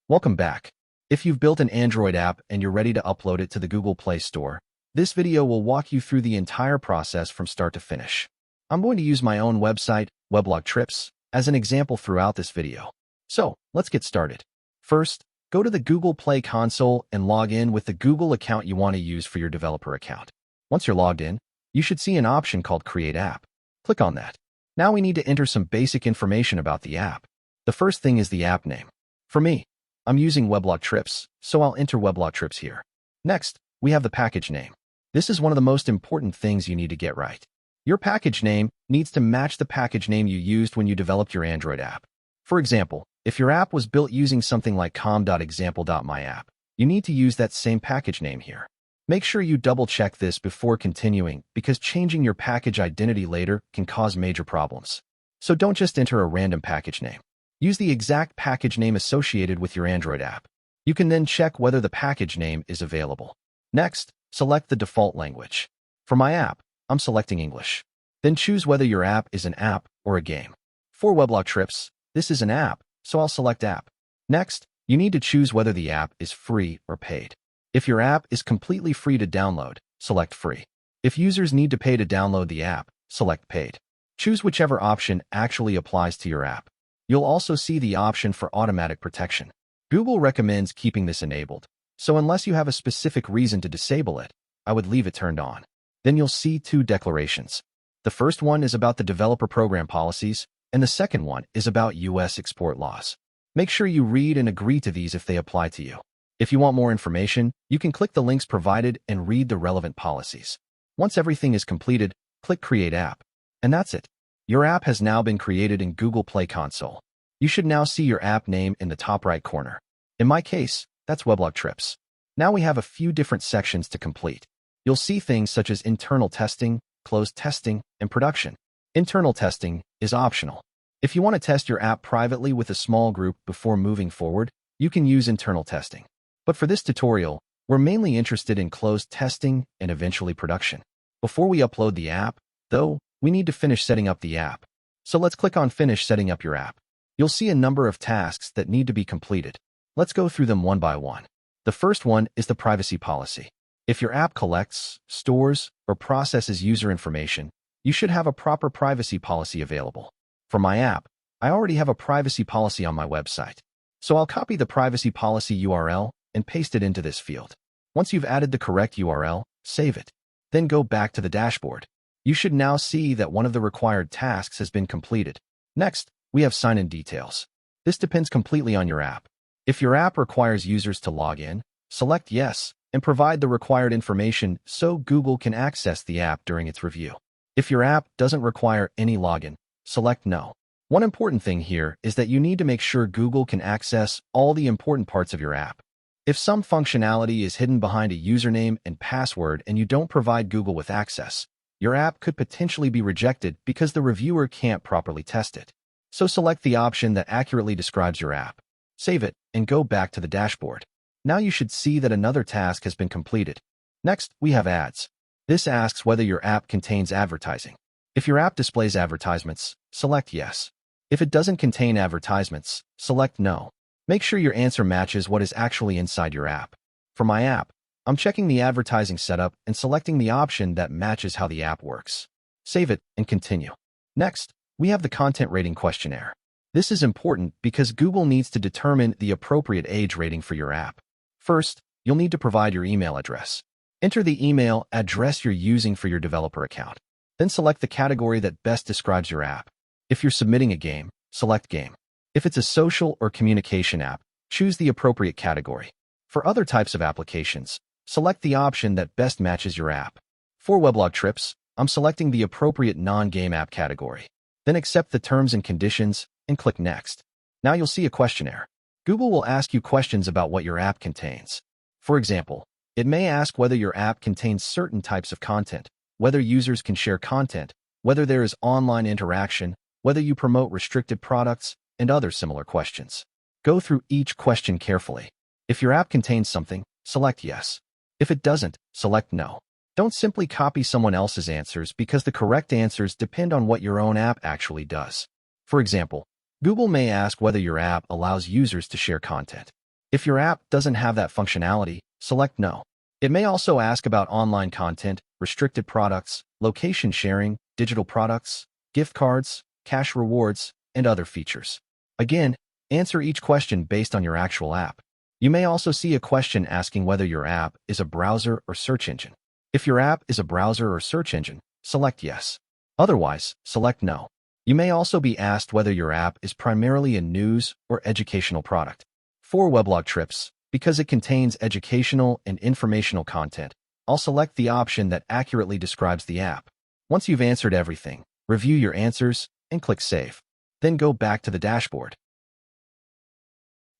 Welcome back. If you've built an Android app and you're ready to upload it to the Google Play Store, this video will walk you through the entire process from start to finish. I'm going to use my own website, Weblog Trips, as an example throughout this video. So, let's get started. First, go to the Google Play console and log in with the Google account you want to use for your developer account. Once you're logged in, you should see an option called Create App. Click on that. Now we need to enter some basic information about the app. The first thing is the app name. For me, I'm using Weblog Trips, so I'll enter Weblog Trips here. Next, we have the package name. This is one of the most important things you need to get right. Your package name needs to match the package name you used when you developed your Android app. For example, if your app was built using something like com.example.myapp, you need to use that same package name here. Make sure you double-check this before continuing, because changing your package identity later can cause major problems. So don't just enter a random package name. Use the exact package name associated with your Android app. You can then check whether the package name is available. Next, select the default language. For my app, I'm selecting English. Then choose whether your app is an app or a game. For Weblog Trips, this is an app, so I'll select App. Next, you need to choose whether the app is free or paid. If your app is completely free to download, select Free. If users need to pay to download the app, select Paid. Choose whichever option actually applies to your app. You'll also see the option for automatic protection. Google recommends keeping this enabled, so unless you have a specific reason to disable it, I would leave it turned on. Then you'll see two declarations. The first one is about the developer program policies, and the second one is about US export laws. Make sure you read and agree to these if they apply to you. If you want more information, you can click the links provided and read the relevant policies. Once everything is completed, click Create App. And that's it. Your app has now been created in Google Play Console. You should now see your app name in the top right corner. In my case, that's Weblog Trips. Now we have a few different sections to complete. You'll see things such as internal testing, closed testing, and production. Internal testing is optional. If you want to test your app privately with a small group before moving forward, you can use internal testing. But for this tutorial, we're mainly interested in closed testing and eventually production. Before we upload the app, though, we need to finish setting up the app. So let's click on Finish Setting Up Your App. You'll see a number of tasks that need to be completed. Let's go through them one by one. The first one is the privacy policy. If your app collects, stores, or processes user information, you should have a proper privacy policy available. For my app, I already have a privacy policy on my website. So I'll copy the privacy policy URL and paste it into this field. Once you've added the correct URL, save it. Then go back to the dashboard. You should now see that one of the required tasks has been completed. Next, we have sign-in details. This depends completely on your app. If your app requires users to log in, select Yes and provide the required information so Google can access the app during its review. If your app doesn't require any login, select No. One important thing here is that you need to make sure Google can access all the important parts of your app. If some functionality is hidden behind a username and password and you don't provide Google with access, your app could potentially be rejected because the reviewer can't properly test it. So select the option that accurately describes your app. Save it and go back to the dashboard. Now you should see that another task has been completed. Next, we have ads. This asks whether your app contains advertising. If your app displays advertisements, select Yes. If it doesn't contain advertisements, select No. Make sure your answer matches what is actually inside your app. For my app, I'm checking the advertising setup and selecting the option that matches how the app works. Save it and continue. Next, we have the content rating questionnaire. This is important because Google needs to determine the appropriate age rating for your app. First, you'll need to provide your email address. Enter the email address you're using for your developer account. Then select the category that best describes your app. If you're submitting a game, select Game. If it's a social or communication app, choose the appropriate category. For other types of applications, select the option that best matches your app. For Weblog Trips, I'm selecting the appropriate non-game app category. Then accept the terms and conditions and click Next. Now you'll see a questionnaire. Google will ask you questions about what your app contains. For example, it may ask whether your app contains certain types of content, whether users can share content, whether there is online interaction, whether you promote restricted products, and other similar questions. Go through each question carefully. If your app contains something, select Yes. If it doesn't, select No. Don't simply copy someone else's answers because the correct answers depend on what your own app actually does. For example, Google may ask whether your app allows users to share content. If your app doesn't have that functionality, select No. It may also ask about online content, restricted products, location sharing, digital products, gift cards, cash rewards, and other features. Again, answer each question based on your actual app. You may also see a question asking whether your app is a browser or search engine. If your app is a browser or search engine, select Yes. Otherwise, select No. You may also be asked whether your app is primarily a news or educational product. For Weblog Trips, because it contains educational and informational content, I'll select the option that accurately describes the app. Once you've answered everything, review your answers and click Save. Then go back to the dashboard.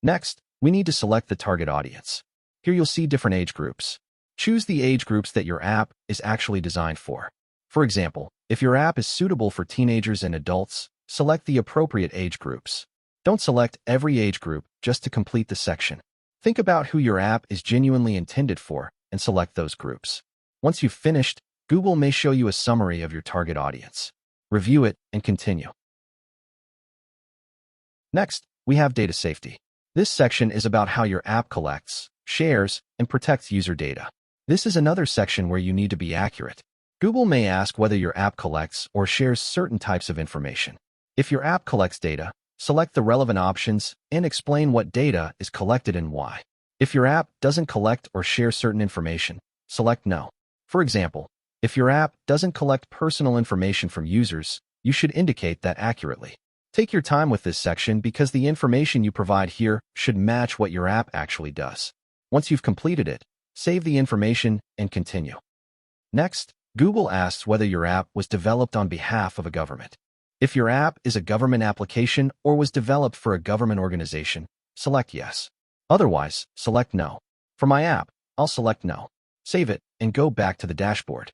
Next, we need to select the target audience. Here you'll see different age groups. Choose the age groups that your app is actually designed for. For example, if your app is suitable for teenagers and adults, select the appropriate age groups. Don't select every age group just to complete the section. Think about who your app is genuinely intended for and select those groups. Once you've finished, Google may show you a summary of your target audience. Review it and continue. Next, we have data safety. This section is about how your app collects, shares, and protects user data. This is another section where you need to be accurate. Google may ask whether your app collects or shares certain types of information. If your app collects data, select the relevant options and explain what data is collected and why. If your app doesn't collect or share certain information, select No. For example, if your app doesn't collect personal information from users, you should indicate that accurately. Take your time with this section because the information you provide here should match what your app actually does. Once you've completed it, save the information and continue. Next, Google asks whether your app was developed on behalf of a government. If your app is a government application or was developed for a government organization, select Yes. Otherwise, select No. For my app, I'll select No. Save it and go back to the dashboard.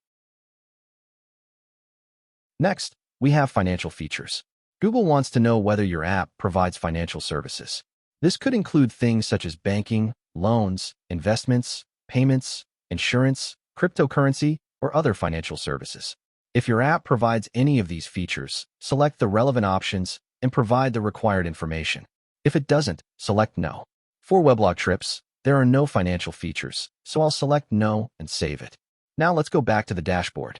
Next, we have financial features. Google wants to know whether your app provides financial services. This could include things such as banking, loans, investments, payments, insurance, cryptocurrency, or other financial services. If your app provides any of these features, select the relevant options and provide the required information. If it doesn't, select No. For Weblog Trips, there are no financial features, so I'll select No and save it. Now let's go back to the dashboard.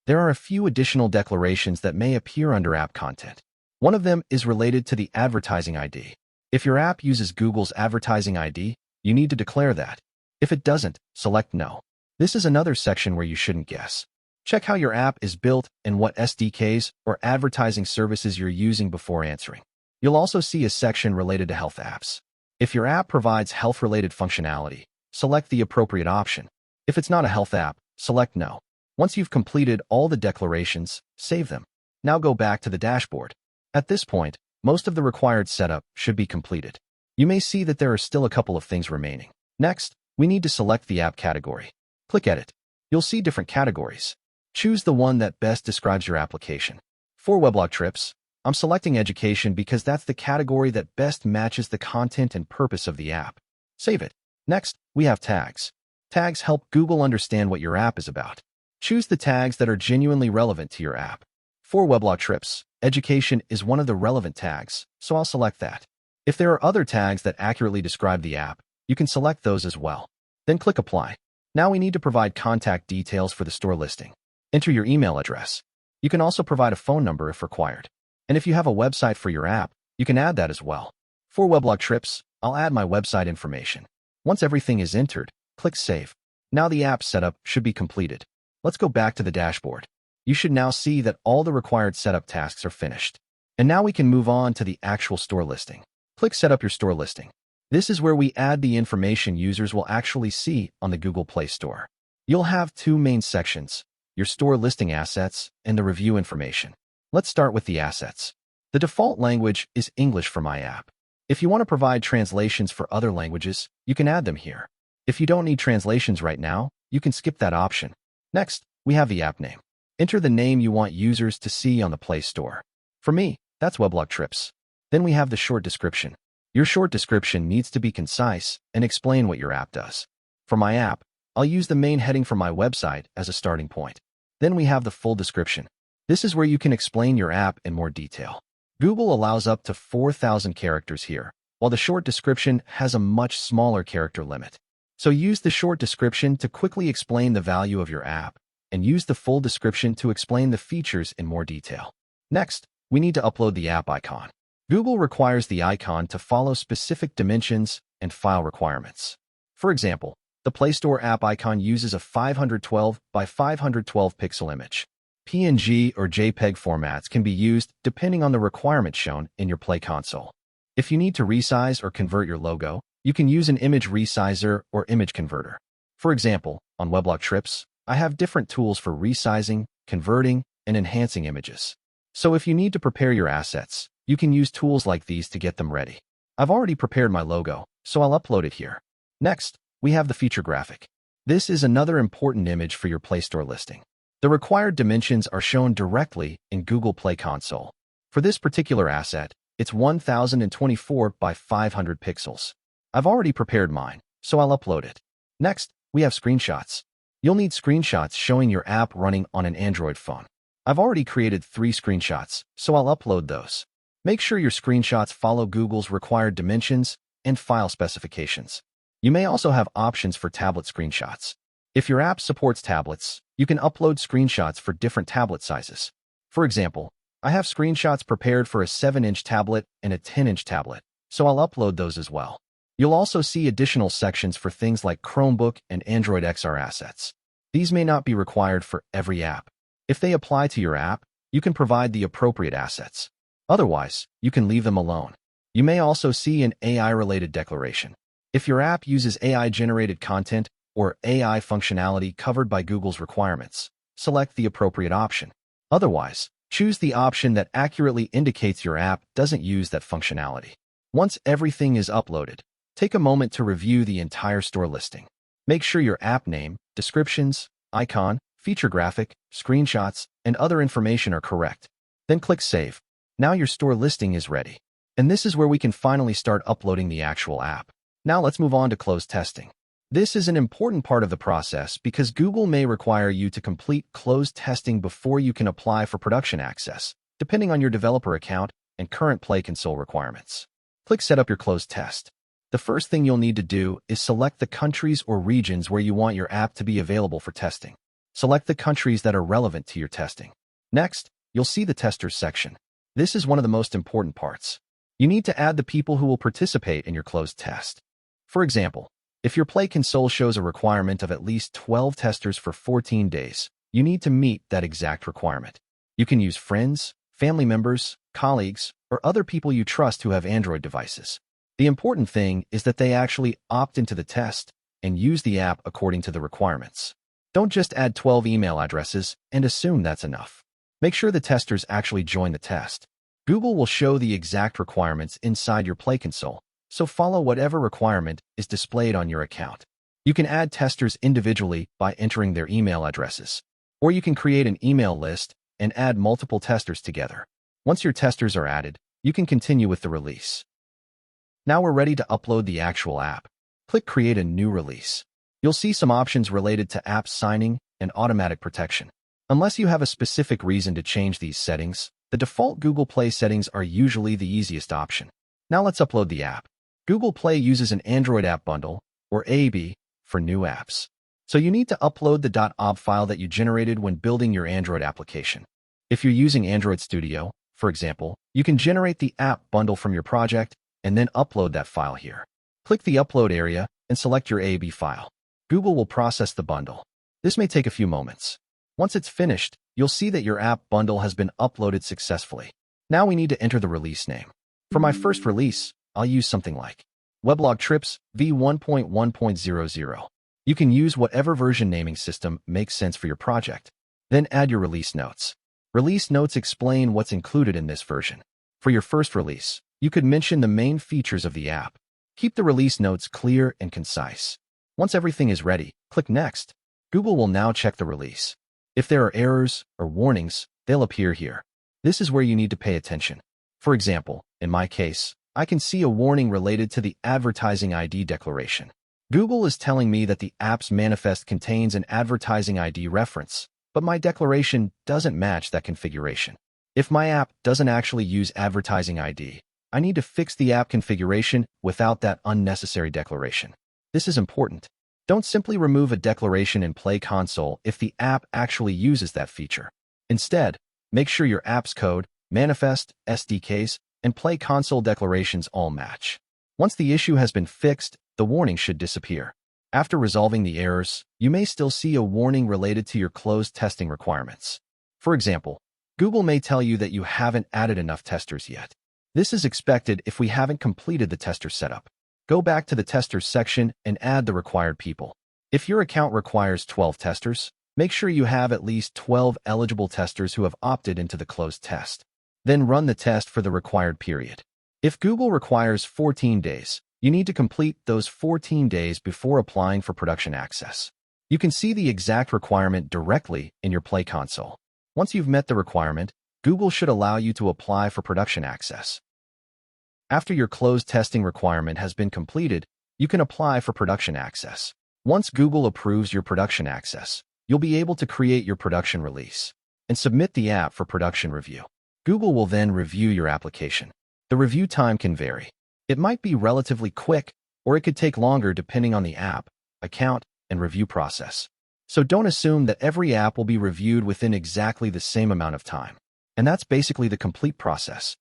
There are a few additional declarations that may appear under app content. One of them is related to the advertising ID. If your app uses Google's advertising ID, you need to declare that. If it doesn't, select No. This is another section where you shouldn't guess. Check how your app is built and what SDKs or advertising services you're using before answering. You'll also see a section related to health apps. If your app provides health-related functionality, select the appropriate option. If it's not a health app, select No. Once you've completed all the declarations, save them. Now go back to the dashboard. At this point, most of the required setup should be completed. You may see that there are still a couple of things remaining. Next, we need to select the app category. Click Edit. You'll see different categories. Choose the one that best describes your application. For Weblog Trips, I'm selecting Education because that's the category that best matches the content and purpose of the app. Save it. Next, we have tags. Tags help Google understand what your app is about. Choose the tags that are genuinely relevant to your app. For Weblog Trips, Education is one of the relevant tags, so I'll select that. If there are other tags that accurately describe the app, you can select those as well. Then click Apply. Now we need to provide contact details for the store listing. Enter your email address. You can also provide a phone number if required. And if you have a website for your app, you can add that as well. For Weblog Trips, I'll add my website information. Once everything is entered, click Save. Now the app setup should be completed. Let's go back to the dashboard. You should now see that all the required setup tasks are finished. And now we can move on to the actual store listing. Click Set up your store listing. This is where we add the information users will actually see on the Google Play Store. You'll have two main sections, your store listing assets and the review information. Let's start with the assets. The default language is English for my app. If you want to provide translations for other languages, you can add them here. If you don't need translations right now, you can skip that option. Next, we have the app name. Enter the name you want users to see on the Play Store. For me, that's Weblog Trips. Then we have the short description. Your short description needs to be concise and explain what your app does. For my app, I'll use the main heading from my website as a starting point. Then we have the full description. This is where you can explain your app in more detail. Google allows up to 4,000 characters here, while the short description has a much smaller character limit. So use the short description to quickly explain the value of your app, and use the full description to explain the features in more detail. Next, we need to upload the app icon. Google requires the icon to follow specific dimensions and file requirements. For example, the Play Store app icon uses a 512 by 512 pixel image. PNG or JPEG formats can be used depending on the requirement shown in your Play console. If you need to resize or convert your logo, you can use an image resizer or image converter. For example, on Weblog Trips, I have different tools for resizing, converting, and enhancing images. So if you need to prepare your assets, you can use tools like these to get them ready. I've already prepared my logo, so I'll upload it here. Next, we have the feature graphic. This is another important image for your Play Store listing. The required dimensions are shown directly in Google Play Console. For this particular asset, it's 1024 by 500 pixels. I've already prepared mine, so I'll upload it. Next, we have screenshots. You'll need screenshots showing your app running on an Android phone. I've already created 3 screenshots, so I'll upload those. Make sure your screenshots follow Google's required dimensions and file specifications. You may also have options for tablet screenshots. If your app supports tablets, you can upload screenshots for different tablet sizes. For example, I have screenshots prepared for a 7-inch tablet and a 10-inch tablet, so I'll upload those as well. You'll also see additional sections for things like Chromebook and Android XR assets. These may not be required for every app. If they apply to your app, you can provide the appropriate assets. Otherwise, you can leave them alone. You may also see an AI-related declaration. If your app uses AI-generated content or AI functionality covered by Google's requirements, select the appropriate option. Otherwise, choose the option that accurately indicates your app doesn't use that functionality. Once everything is uploaded, take a moment to review the entire store listing. Make sure your app name, descriptions, icon, feature graphic, screenshots, and other information are correct. Then click Save. Now your store listing is ready. And this is where we can finally start uploading the actual app. Now let's move on to closed testing. This is an important part of the process because Google may require you to complete closed testing before you can apply for production access, depending on your developer account and current Play Console requirements. Click Set up your closed test. The first thing you'll need to do is select the countries or regions where you want your app to be available for testing. Select the countries that are relevant to your testing. Next, you'll see the testers section. This is one of the most important parts. You need to add the people who will participate in your closed test. For example, if your Play Console shows a requirement of at least 12 testers for 14 days, you need to meet that exact requirement. You can use friends, family members, colleagues, or other people you trust who have Android devices. The important thing is that they actually opt into the test and use the app according to the requirements. Don't just add 12 email addresses and assume that's enough. Make sure the testers actually join the test. Google will show the exact requirements inside your Play Console, so follow whatever requirement is displayed on your account. You can add testers individually by entering their email addresses, or you can create an email list and add multiple testers together. Once your testers are added, you can continue with the release. Now we're ready to upload the actual app. Click Create a new release. You'll see some options related to app signing and automatic protection. Unless you have a specific reason to change these settings, the default Google Play settings are usually the easiest option. Now let's upload the app. Google Play uses an Android App Bundle, or AAB, for new apps. So you need to upload the .ob file that you generated when building your Android application. If you're using Android Studio, for example, you can generate the app bundle from your project and then upload that file here. Click the Upload area and select your AAB file. Google will process the bundle. This may take a few moments. Once it's finished, you'll see that your app bundle has been uploaded successfully. Now we need to enter the release name. For my first release, I'll use something like Weblog Trips v1.1.00. You can use whatever version naming system makes sense for your project. Then add your release notes. Release notes explain what's included in this version. For your first release, you could mention the main features of the app. Keep the release notes clear and concise. Once everything is ready, click Next. Google will now check the release. If there are errors or warnings, they'll appear here. This is where you need to pay attention. For example, in my case, I can see a warning related to the advertising ID declaration. Google is telling me that the app's manifest contains an advertising ID reference, but my declaration doesn't match that configuration. If my app doesn't actually use advertising ID, I need to fix the app configuration without that unnecessary declaration. This is important. Don't simply remove a declaration in Play Console if the app actually uses that feature. Instead, make sure your app's code, manifest, SDKs, and Play Console declarations all match. Once the issue has been fixed, the warning should disappear. After resolving the errors, you may still see a warning related to your closed testing requirements. For example, Google may tell you that you haven't added enough testers yet. This is expected if we haven't completed the tester setup. Go back to the testers section and add the required people. If your account requires 12 testers, make sure you have at least 12 eligible testers who have opted into the closed test. Then run the test for the required period. If Google requires 14 days, you need to complete those 14 days before applying for production access. You can see the exact requirement directly in your Play Console. Once you've met the requirement, Google should allow you to apply for production access. After your closed testing requirement has been completed, you can apply for production access. Once Google approves your production access, you'll be able to create your production release and submit the app for production review. Google will then review your application. The review time can vary. It might be relatively quick, or it could take longer depending on the app, account, and review process. So don't assume that every app will be reviewed within exactly the same amount of time. And that's basically the complete process.